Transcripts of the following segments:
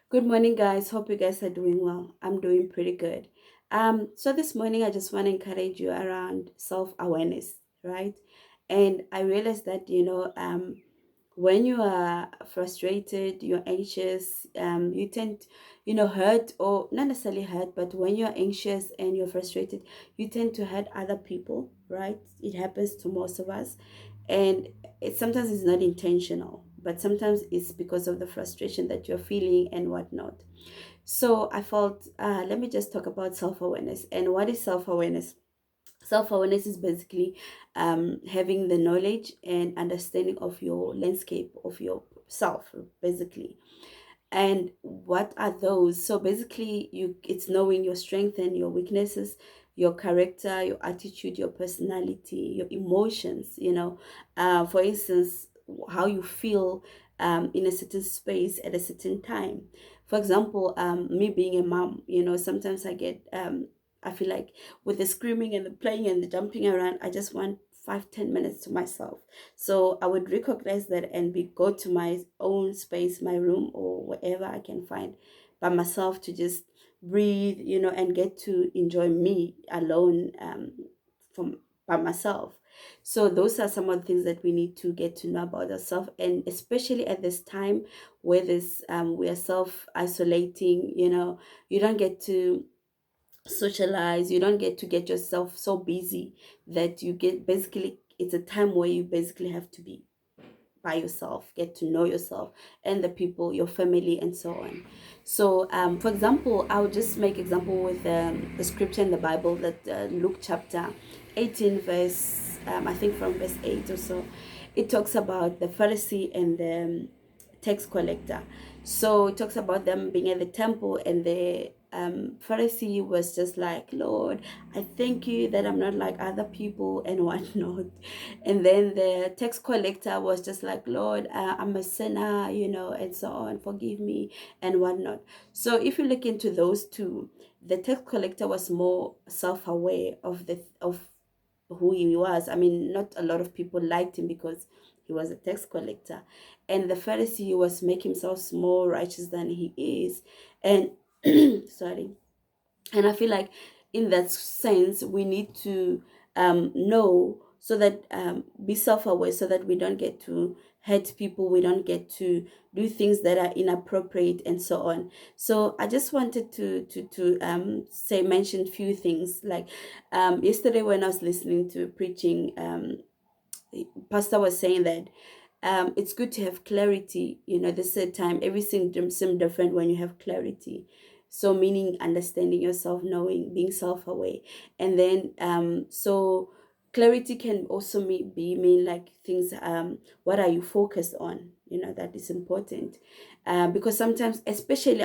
Good morning, guys. Hope you guys are doing well. I'm doing pretty good. So this morning I just want to encourage you around self-awareness, right? And I realized that when you are frustrated, you're anxious, you tend, hurt or not necessarily hurt, but when you're anxious and you're frustrated, you tend to hurt other people, right? It happens to most of us, and sometimes it's not intentional, but sometimes it's because of the frustration that you're feeling and whatnot. So I felt, let me just talk about self-awareness. And what is self-awareness? Self-awareness is basically having the knowledge and understanding of your landscape of yourself, basically. And what are those? So basically, it's knowing your strengths and your weaknesses, your character, your attitude, your personality, your emotions. For instance, how you feel in a certain space at a certain time. For example, me being a mom, sometimes I feel like with the screaming and the playing and the jumping around, I just want 5-10 minutes to myself. So I would recognize that and go to my own space, my room, or wherever I can find by myself to just breathe, and get to enjoy me alone, from by myself. So those are some of the things that we need to get to know about ourselves, and especially at this time where this we are self isolating. You don't get to socialize, you don't get to get yourself so busy that you get, basically it's a time where you basically have to be by yourself, get to know yourself and the people, your family, and so on. So for example, I would just make example with the scripture in the Bible, that Luke chapter 18 verse, I think from verse 8 or so. It talks about the Pharisee and the tax collector. So it talks about them being at the temple, and the Pharisee was just like, Lord, I thank you that I'm not like other people and whatnot. And then the tax collector was just like, Lord, I'm a sinner, and so on, forgive me and whatnot. So if you look into those two, the tax collector was more self-aware of who he was. I mean, not a lot of people liked him because he was a tax collector. And the Pharisee was making himself more righteous than he is. And sorry. And I feel like in that sense, we need to know, so that be self-aware, so that we don't get to hurt people, we don't get to do things that are inappropriate and so on. So I just wanted to say, mention few things, like yesterday when I was listening to preaching, pastor was saying that it's good to have clarity. This is a time everything seems different when you have clarity. So meaning understanding yourself, knowing, being self-aware. And then so clarity can also mean like things, what are you focused on, that is important. Because sometimes, especially,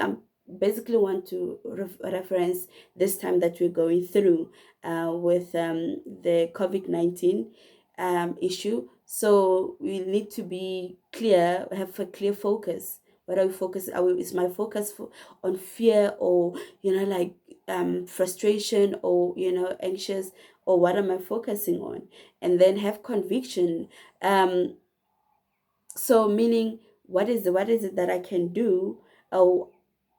basically want to reference this time that we're going through with the COVID-19 issue. So we need to be clear, have a clear focus. What are we focus? Is my focus on fear, or like frustration, or anxious, or what am I focusing on? And then have conviction. So meaning, what is it that I can do? Oh,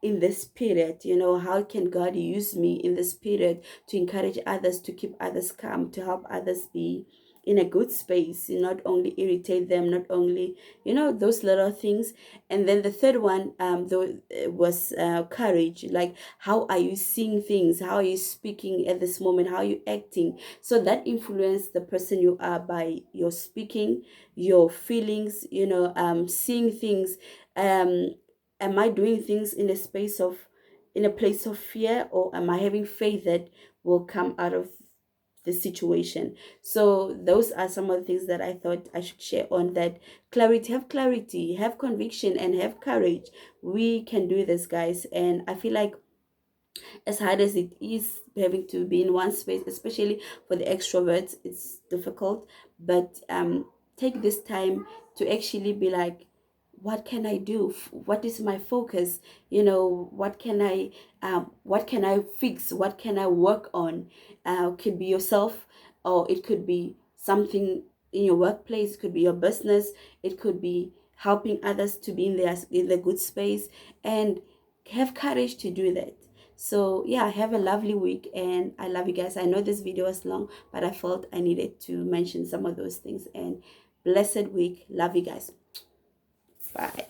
in this period, how can God use me in this period to encourage others, to keep others calm, to help others be in a good space, not only irritate them, not only, those little things. And then the third one, was courage. Like, how are you seeing things? How are you speaking at this moment? How are you acting? So that influence the person you are by your speaking, your feelings, seeing things. um am I doing things in a place of fear, or am I having faith that will come out of the situation? So those are some of the things that I thought I should share on that. Clarity, have conviction, and have courage. We can do this, guys. And I feel like, as hard as it is having to be in one space, especially for the extroverts, it's difficult. But take this time to actually be like, what can I do? What is my focus? What can I fix? What can I work on? Could be yourself, or it could be something in your workplace, it could be your business, it could be helping others to be in the good space. And have courage to do that. So yeah, have a lovely week, and I love you guys. I know this video was long, but I felt I needed to mention some of those things. And blessed week. Love you guys. Bye.